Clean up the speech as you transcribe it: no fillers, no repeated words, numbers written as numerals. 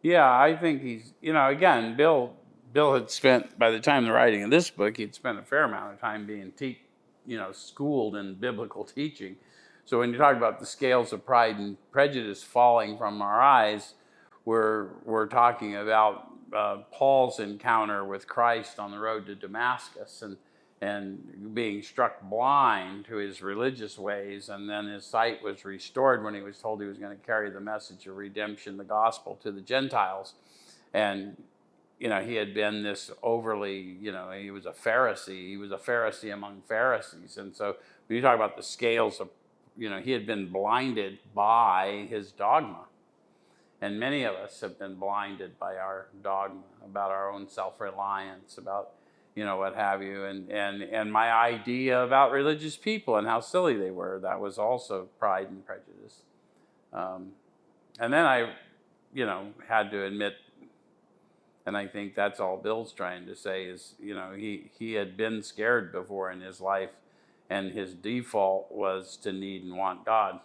Yeah, I think he's, again, Bill had spent, by the time of the writing of this book, he'd spent a fair amount of time being schooled in biblical teaching. So when you talk about the scales of pride and prejudice falling from our eyes, we're talking about Paul's encounter with Christ on the road to Damascus, and being struck blind to his religious ways, and then his sight was restored when he was told he was going to carry the message of redemption, the gospel, to the Gentiles. And he had been this overly, he was a Pharisee. He was a Pharisee among Pharisees. And so when you talk about the scales of, he had been blinded by his dogma. And many of us have been blinded by our dogma about our own self-reliance, about, what have you. And my idea about religious people and how silly they were, that was also pride and prejudice. And then I, had to admit, and I think that's all Bill's trying to say is, he had been scared before in his life, and his default was to need and want God.